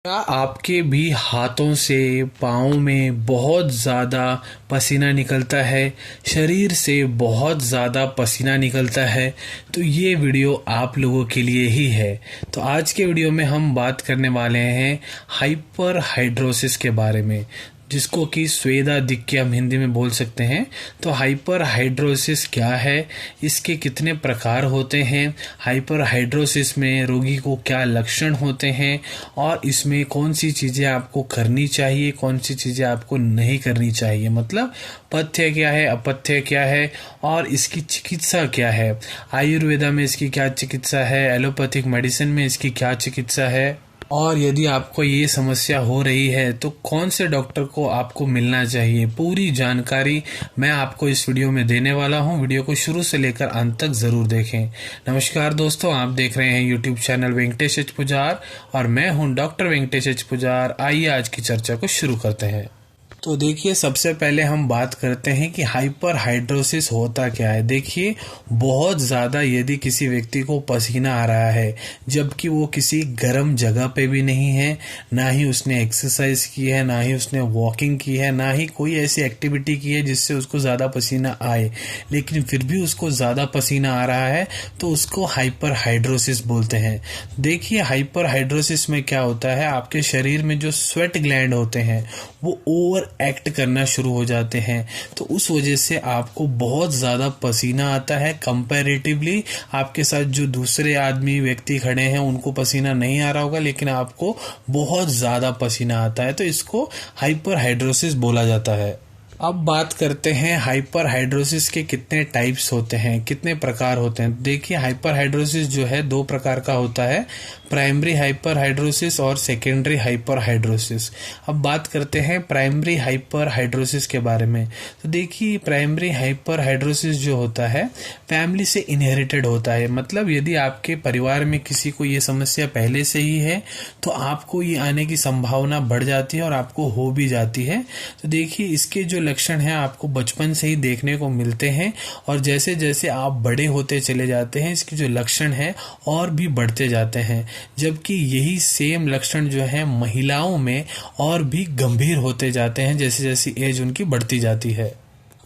क्या आपके भी हाथों से पाँव में बहुत ज़्यादा पसीना निकलता है, शरीर से बहुत ज़्यादा पसीना निकलता है? तो ये वीडियो आप लोगों के लिए ही है। तो आज के वीडियो में हम बात करने वाले हैं हाइपर हाइड्रोसिस के बारे में, जिसको कि स्वेदाधिक्य हम हिंदी में बोल सकते हैं। तो हाइपर हाइड्रोसिस क्या है, इसके कितने प्रकार होते हैं, हाइपर हाइड्रोसिस में रोगी को क्या लक्षण होते हैं और इसमें कौन सी चीज़ें आपको करनी चाहिए, कौन सी चीज़ें आपको नहीं करनी चाहिए, मतलब पथ्य क्या है, अपथ्य क्या है और इसकी चिकित्सा क्या है। आयुर्वेदा में इसकी क्या चिकित्सा है, एलोपैथिक मेडिसिन में इसकी क्या चिकित्सा है, और यदि आपको ये समस्या हो रही है तो कौन से डॉक्टर को आपको मिलना चाहिए। पूरी जानकारी मैं आपको इस वीडियो में देने वाला हूं। वीडियो को शुरू से लेकर अंत तक ज़रूर देखें। नमस्कार दोस्तों, आप देख रहे हैं यूट्यूब चैनल वेंकटेश एच पुजार और मैं हूं डॉक्टर वेंकटेश एच पुजार। आइए आज की चर्चा को शुरू करते हैं। तो देखिए, सबसे पहले हम बात करते हैं कि हाइपर हाइड्रोसिस होता क्या है। देखिए, बहुत ज़्यादा यदि किसी व्यक्ति को पसीना आ रहा है जबकि वो किसी गर्म जगह पे भी नहीं है, ना ही उसने एक्सरसाइज की है, ना ही उसने वॉकिंग की है, ना ही कोई ऐसी एक्टिविटी की है जिससे उसको ज़्यादा पसीना आए, लेकिन फिर भी उसको ज़्यादा पसीना आ रहा है, तो उसको हाइपर हाइड्रोसिस बोलते हैं। देखिए, हाइपर हाइड्रोसिस में क्या होता है, आपके शरीर में जो स्वेट ग्लैंड होते हैं वो ओवर एक्ट करना शुरू हो जाते हैं, तो उस वजह से आपको बहुत ज़्यादा पसीना आता है। कंपैरेटिवली आपके साथ जो दूसरे आदमी व्यक्ति खड़े हैं उनको पसीना नहीं आ रहा होगा, लेकिन आपको बहुत ज़्यादा पसीना आता है, तो इसको हाइपर हाइड्रोसिस बोला जाता है। अब बात करते हैं हाइपर हाइड्रोसिस के कितने टाइप्स होते हैं, कितने प्रकार होते हैं। देखिए, हाइपर हाइड्रोसिस जो है दो प्रकार का होता है, प्राइमरी हाइपर हाइड्रोसिस और सेकेंडरी हाइपर हाइड्रोसिस। अब बात करते हैं प्राइमरी हाइपर हाइड्रोसिस के बारे में। तो देखिए, प्राइमरी हाइपर हाइड्रोसिस जो होता है फैमिली से इनहेरिटेड होता है, मतलब यदि आपके परिवार में किसी को ये समस्या पहले से ही है तो आपको ये आने की संभावना बढ़ जाती है और आपको हो भी जाती है। तो देखिए, इसके जो लक्षण हैं आपको बचपन से ही देखने को मिलते हैं और जैसे जैसे आप बड़े होते चले जाते हैं इसके जो लक्षण हैं और भी बढ़ते जाते हैं, जबकि यही सेम लक्षण जो है महिलाओं में और भी गंभीर होते जाते हैं जैसे जैसी एज उनकी बढ़ती जाती है।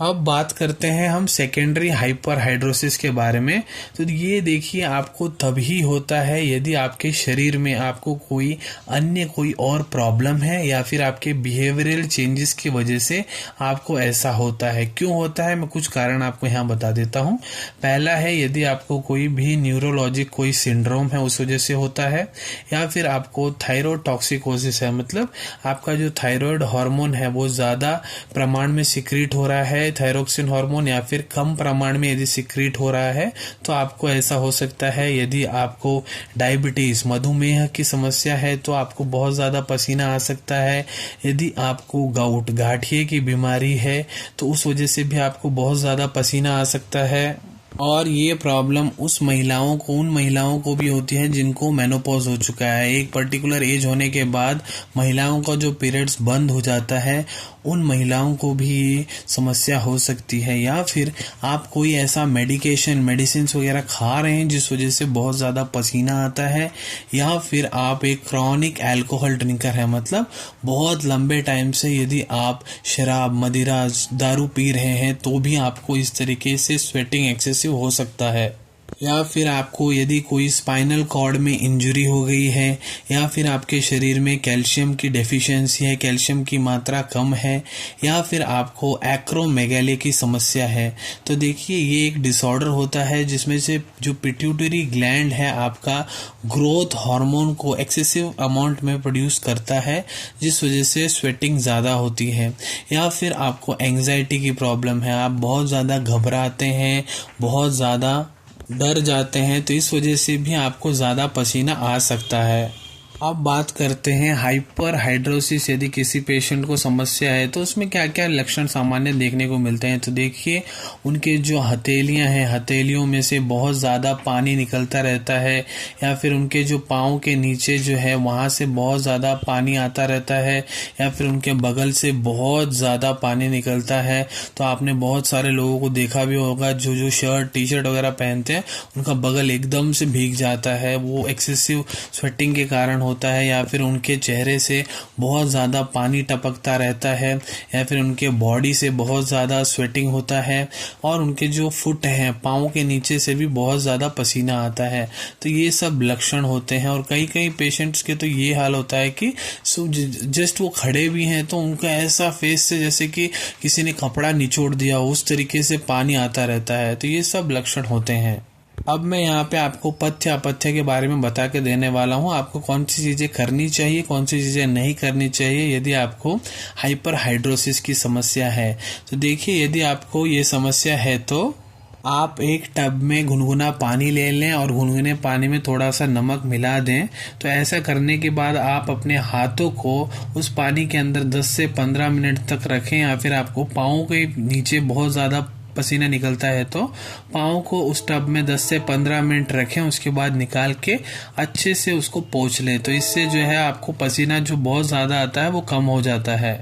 अब बात करते हैं हम सेकेंडरी हाइपर हाइड्रोसिस के बारे में। तो ये देखिए, आपको तभी होता है यदि आपके शरीर में आपको कोई और प्रॉब्लम है या फिर आपके बिहेवियरल चेंजेस की वजह से आपको ऐसा होता है। क्यों होता है, मैं कुछ कारण आपको यहाँ बता देता हूँ। पहला है, यदि आपको कोई भी न्यूरोलॉजिक कोई सिंड्रोम है उस वजह से होता है, या फिर आपको थायराइड टॉक्सिकोसिस है, मतलब आपका जो थायराइड हार्मोन है वो ज़्यादा प्रमाण में सिक्रीट हो रहा है, थायरोक्सिन हार्मोन, या फिर कम प्रमाण में यदि सिक्रीट हो रहा है तो आपको ऐसा हो सकता है। यदि आपको डायबिटीज मधुमेह की समस्या है तो आपको बहुत ज़्यादा पसीना आ सकता है। यदि आपको गाउट गाठिए की बीमारी है तो उस वजह से भी आपको बहुत ज़्यादा पसीना आ सकता है। और ये प्रॉब्लम उन महिलाओं को भी होती है जिनको मेनोपॉज हो चुका है। एक पर्टिकुलर एज होने के बाद महिलाओं का जो पीरियड्स बंद हो जाता है, उन महिलाओं को भी ये समस्या हो सकती है। या फिर आप कोई ऐसा मेडिसिन वगैरह खा रहे हैं जिस वजह से बहुत ज़्यादा पसीना आता है, या फिर आप एक क्रॉनिक अल्कोहल ड्रिंकर है, मतलब बहुत लंबे टाइम से यदि आप शराब, मदिरा, दारू पी रहे हैं तो भी आपको इस तरीके से स्वेटिंग एक्सेसिव हो सकता है। या फिर आपको यदि कोई स्पाइनल कॉर्ड में इंजरी हो गई है, या फिर आपके शरीर में कैल्शियम की डेफिशिएंसी है, कैल्शियम की मात्रा कम है, या फिर आपको एक्रोमेगाली की समस्या है। तो देखिए, ये एक डिसऑर्डर होता है जिसमें से जो पिट्यूटरी ग्लैंड है आपका ग्रोथ हार्मोन को एक्सेसिव अमाउंट में प्रोड्यूस करता है, जिस वजह से स्वेटिंग ज़्यादा होती है। या फिर आपको एंग्जाइटी की प्रॉब्लम है, आप बहुत ज़्यादा घबराते हैं, बहुत ज़्यादा डर जाते हैं, तो इस वजह से भी आपको ज़्यादा पसीना आ सकता है। अब बात करते हैं हाइपर हाइड्रोसिस यदि किसी पेशेंट को समस्या है तो उसमें क्या क्या लक्षण सामान्य देखने को मिलते हैं। तो देखिए, उनके जो हथेलियां हैं, हथेलियों में से बहुत ज़्यादा पानी निकलता रहता है, या फिर उनके जो पाँव के नीचे जो है वहाँ से बहुत ज़्यादा पानी आता रहता है, या फिर उनके बगल से बहुत ज़्यादा पानी निकलता है। तो आपने बहुत सारे लोगों को देखा भी होगा जो शर्ट टी शर्ट वगैरह पहनते हैं उनका बगल एकदम से भीग जाता है, वो एक्सेसिव स्वेटिंग के कारण होता है या फिर उनके चेहरे से बहुत ज़्यादा पानी टपकता रहता है या फिर उनके बॉडी से बहुत ज़्यादा स्वेटिंग होता है और उनके जो फुट हैं पाँव के नीचे से भी बहुत ज़्यादा पसीना आता है। तो ये सब लक्षण होते हैं। और कई कई पेशेंट्स के तो ये हाल होता है कि जस्ट वो खड़े भी हैं तो उनका ऐसा फेस से जैसे कि किसी ने कपड़ा निचोड़ दिया, उस तरीके से पानी आता रहता है। तो ये सब लक्षण होते हैं। अब मैं यहाँ पे आपको पथ्य अपथ्य के बारे में बता के देने वाला हूँ, आपको कौन सी चीज़ें करनी चाहिए, कौन सी चीज़ें नहीं करनी चाहिए यदि आपको हाइपर हाइड्रोसिस की समस्या है। तो देखिए, यदि आपको ये समस्या है तो आप एक टब में गुनगुना पानी ले लें और गुनगुने पानी में थोड़ा सा नमक मिला दें। तो ऐसा करने के बाद आप अपने हाथों को उस पानी के अंदर 10 से 15 मिनट तक रखें, या फिर आपको पाँव के नीचे बहुत ज़्यादा पसीना निकलता है तो पाँव को उस टब में 10 से 15 मिनट रखें, उसके बाद निकाल के अच्छे से उसको पोंछ लें। तो इससे जो है आपको पसीना जो बहुत ज़्यादा आता है वो कम हो जाता है।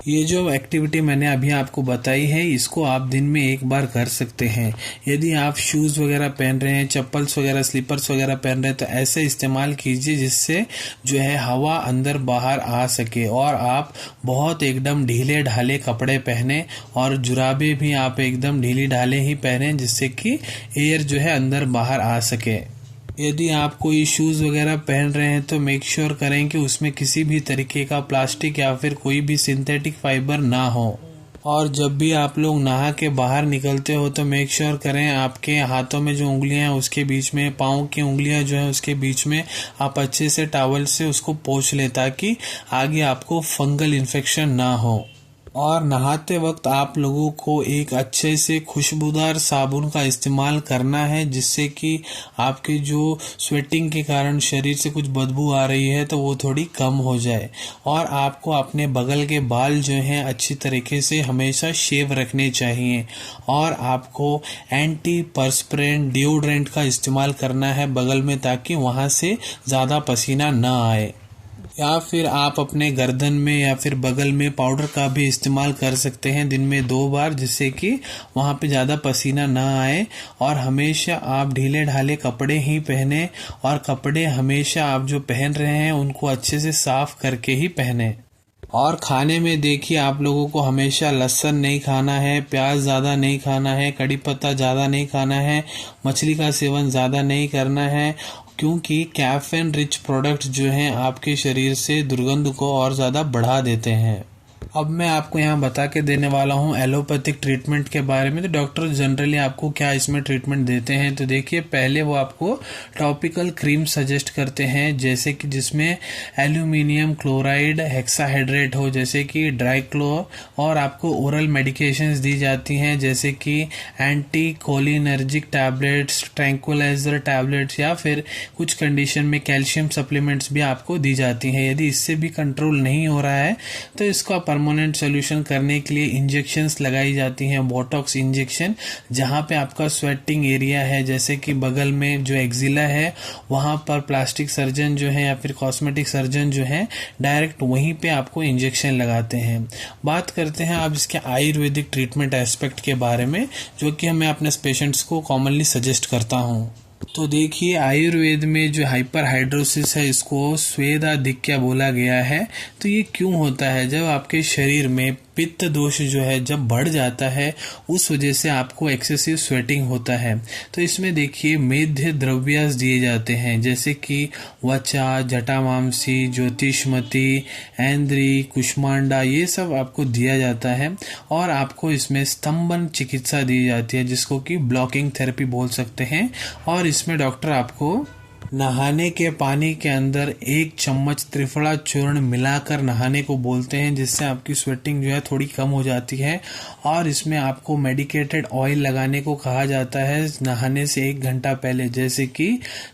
ये जो एक्टिविटी मैंने अभी आपको बताई है इसको आप दिन में एक बार कर सकते हैं। यदि आप शूज़ वगैरह पहन रहे हैं, चप्पल्स वगैरह, स्लीपर्स वगैरह पहन रहे हैं तो ऐसे इस्तेमाल कीजिए जिससे जो है हवा अंदर बाहर आ सके। और आप बहुत एकदम ढीले ढाले कपड़े पहने और जुराबे भी आप एकदम ढीली ढाले ही पहने जिससे कि एयर जो है अंदर बाहर आ सके। यदि आप कोई शूज़ वगैरह पहन रहे हैं तो मेक श्योर करें कि उसमें किसी भी तरीके का प्लास्टिक या फिर कोई भी सिंथेटिक फाइबर ना हो। और जब भी आप लोग नहा के बाहर निकलते हो तो मेक श्योर करें आपके हाथों में जो उंगलियां हैं उसके बीच में, पाँव की उंगलियां जो हैं उसके बीच में आप अच्छे से टॉवल से उसको पोंछ लें ताकि आगे आपको फंगल इन्फेक्शन ना हो। और नहाते वक्त आप लोगों को एक अच्छे से खुशबूदार साबुन का इस्तेमाल करना है जिससे कि आपके जो स्वेटिंग के कारण शरीर से कुछ बदबू आ रही है तो वो थोड़ी कम हो जाए। और आपको अपने बगल के बाल जो हैं अच्छी तरीके से हमेशा शेव रखने चाहिए। और आपको एंटी पर्सपिरेंट डिओड्रेंट का इस्तेमाल करना है बगल में ताकि वहाँ से ज़्यादा पसीना ना आए। या फिर आप अपने गर्दन में या फिर बगल में पाउडर का भी इस्तेमाल कर सकते हैं दिन में 2 बार जिससे कि वहाँ पे ज़्यादा पसीना ना आए। और हमेशा आप ढीले ढाले कपड़े ही पहने और कपड़े हमेशा आप जो पहन रहे हैं उनको अच्छे से साफ करके ही पहने। और खाने में देखिए, आप लोगों को हमेशा लहसुन नहीं खाना है, प्याज ज़्यादा नहीं खाना है, कड़ी पत्ता ज़्यादा नहीं खाना है, मछली का सेवन ज़्यादा नहीं करना है क्योंकि कैफीन रिच प्रोडक्ट जो हैं आपके शरीर से दुर्गंध को और ज़्यादा बढ़ा देते हैं। अब मैं आपको यहाँ बता के देने वाला हूँ एलोपैथिक ट्रीटमेंट के बारे में। तो डॉक्टर जनरली आपको क्या इसमें ट्रीटमेंट देते हैं, तो देखिए, पहले वो आपको टॉपिकल क्रीम सजेस्ट करते हैं जैसे कि जिसमें एल्यूमिनियम क्लोराइड हेक्साहाइड्रेट हो जैसे कि ड्राइक्लो। और आपको ओरल मेडिकेशंस दी जाती हैं जैसे कि anti cholinergic tablets, tranquilliser tablets या फिर कुछ कंडीशन में कैल्शियम सप्लीमेंट्स भी आपको दी जाती हैं। यदि इससे भी कंट्रोल नहीं हो रहा है तो इसका परमानेंट सोल्यूशन करने के लिए इंजेक्शंस लगाई जाती हैं, बोटॉक्स इंजेक्शन, जहां पे आपका स्वेटिंग एरिया है जैसे कि बगल में जो एक्जिला है वहां पर प्लास्टिक सर्जन जो है या फिर कॉस्मेटिक सर्जन जो है डायरेक्ट वहीं पे आपको इंजेक्शन लगाते हैं। बात करते हैं अब इसके आयुर्वेदिक ट्रीटमेंट एस्पेक्ट के बारे में जो कि मैं अपने पेशेंट्स को कॉमनली सजेस्ट करता हूँ। तो देखिए, आयुर्वेद में जो हाइपर हाइड्रोसिस है इसको स्वेदाधिक्य बोला गया है। तो ये क्यों होता है? जब आपके शरीर में पित्त दोष जो है जब बढ़ जाता है उस वजह से आपको एक्सेसिव स्वेटिंग होता है। तो इसमें देखिए मेध्य द्रव्यास दिए जाते हैं जैसे कि वचा, जटामांसी, ज्योतिषमती, ऐन्द्री, कुष्मांडा, ये सब आपको दिया जाता है। और आपको इसमें स्तंभन चिकित्सा दी जाती है जिसको कि ब्लॉकिंग थेरेपी बोल सकते हैं। और इसमें डॉक्टर आपको नहाने के पानी के अंदर 1 चम्मच त्रिफला चूर्ण मिलाकर नहाने को बोलते हैं जिससे आपकी स्वेटिंग जो है थोड़ी कम हो जाती है। और इसमें आपको मेडिकेटेड ऑयल लगाने को कहा जाता है नहाने से 1 घंटा पहले जैसे कि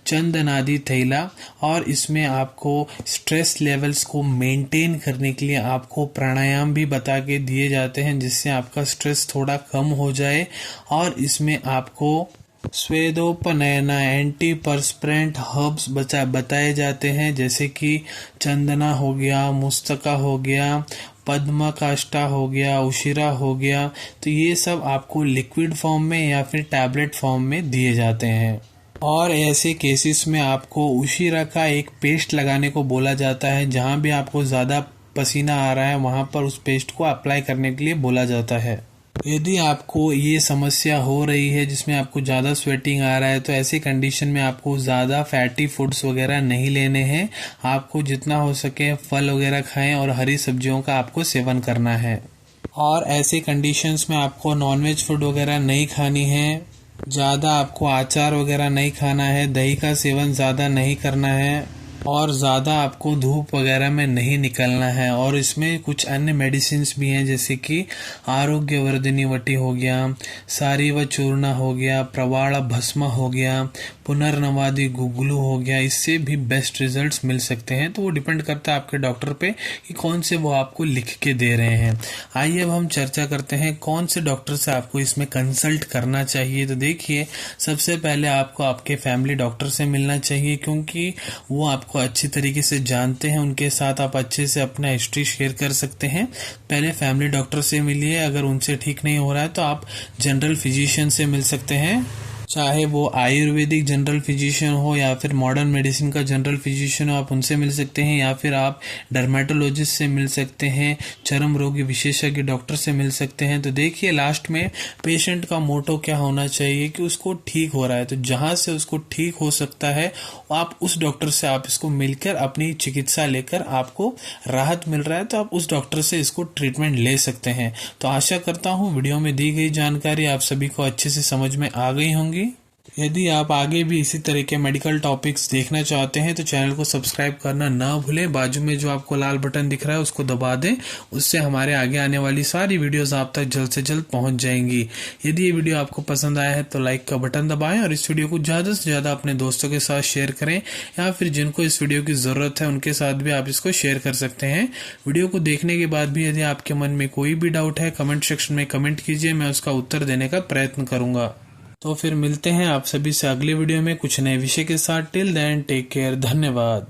चंदनादि थैला। और इसमें आपको स्ट्रेस लेवल्स को मेंटेन करने के लिए आपको प्राणायाम भी बता के दिए जाते हैं जिससे आपका स्ट्रेस थोड़ा कम हो जाए। और इसमें आपको स्वेदोपनयना एंटी पर्सपिरेंट हर्ब्स बताए जाते हैं जैसे कि चंदना हो गया, मुस्तका हो गया, पद्मा काष्ठा हो गया, उशिरा हो गया। तो ये सब आपको लिक्विड फॉर्म में या फिर टैबलेट फॉर्म में दिए जाते हैं। और ऐसे केसेस में आपको उशीरा का एक पेस्ट लगाने को बोला जाता है। जहाँ भी आपको ज़्यादा पसीना आ रहा है वहाँ पर उस पेस्ट को अप्लाई करने के लिए बोला जाता है। यदि आपको ये समस्या हो रही है जिसमें आपको ज़्यादा स्वेटिंग आ रहा है, तो ऐसी कंडीशन में आपको ज़्यादा फैटी फूड्स वगैरह नहीं लेने हैं। आपको जितना हो सके फल वगैरह खाएं और हरी सब्जियों का आपको सेवन करना है। और ऐसी कंडीशंस में आपको नॉनवेज फूड वगैरह नहीं खानी है। ज़्यादा आपको अचार वगैरह नहीं खाना है, दही का सेवन ज़्यादा नहीं करना है और ज़्यादा आपको धूप वगैरह में नहीं निकलना है। और इसमें कुछ अन्य मेडिसिन्स भी हैं जैसे कि आरोग्यवर्धिनी वटी हो गया, सारीव चूर्ण हो गया, प्रवाल भस्म हो गया, पुनर्नवादी गुगलू हो गया। इससे भी बेस्ट रिजल्ट्स मिल सकते हैं। तो वो डिपेंड करता है आपके डॉक्टर पे कि कौन से वो आपको लिख के दे रहे हैं। आइए अब हम चर्चा करते हैं कौन से डॉक्टर से आपको इसमें कंसल्ट करना चाहिए। तो देखिए, सबसे पहले आपको आपके फैमिली डॉक्टर से मिलना चाहिए, क्योंकि वो आपको अच्छी तरीके से जानते हैं। उनके साथ आप अच्छे से अपना हिस्ट्री शेयर कर सकते हैं। पहले फैमिली डॉक्टर से मिलिए। अगर उनसे ठीक नहीं हो रहा है तो आप जनरल फिजिशियन से मिल सकते हैं, चाहे वो आयुर्वेदिक जनरल फिजिशियन हो या फिर मॉडर्न मेडिसिन का जनरल फिजिशियन हो, आप उनसे मिल सकते हैं। या फिर आप डर्मेटोलॉजिस्ट से मिल सकते हैं, चर्म रोगी विशेषज्ञ डॉक्टर से मिल सकते हैं। तो देखिए, लास्ट में पेशेंट का मोटो क्या होना चाहिए कि उसको ठीक हो रहा है, तो जहां से उसको ठीक हो सकता है आप उस डॉक्टर से आप इसको मिलकर अपनी चिकित्सा लेकर आपको राहत मिल रहा है तो आप उस डॉक्टर से इसको ट्रीटमेंट ले सकते हैं। तो आशा करता हूँ वीडियो में दी गई जानकारी आप सभी को अच्छे से समझ में आ गई होंगी। यदि आप आगे भी इसी तरह के मेडिकल टॉपिक्स देखना चाहते हैं तो चैनल को सब्सक्राइब करना ना भूलें। बाजू में जो आपको लाल बटन दिख रहा है उसको दबा दें, उससे हमारे आगे आने वाली सारी वीडियोस आप तक जल्द से जल्द पहुंच जाएंगी। यदि ये वीडियो आपको पसंद आया है तो लाइक का बटन दबाएं और इस वीडियो को ज़्यादा से ज़्यादा अपने दोस्तों के साथ शेयर करें, या फिर जिनको इस वीडियो की ज़रूरत है उनके साथ भी आप इसको शेयर कर सकते हैं। वीडियो को देखने के बाद भी यदि आपके मन में कोई भी डाउट है, कमेंट सेक्शन में कमेंट कीजिए, मैं उसका उत्तर देने का प्रयत्न करूंगा। तो फिर मिलते हैं आप सभी से अगले वीडियो में कुछ नए विषय के साथ। टिल देन टेक केयर, धन्यवाद।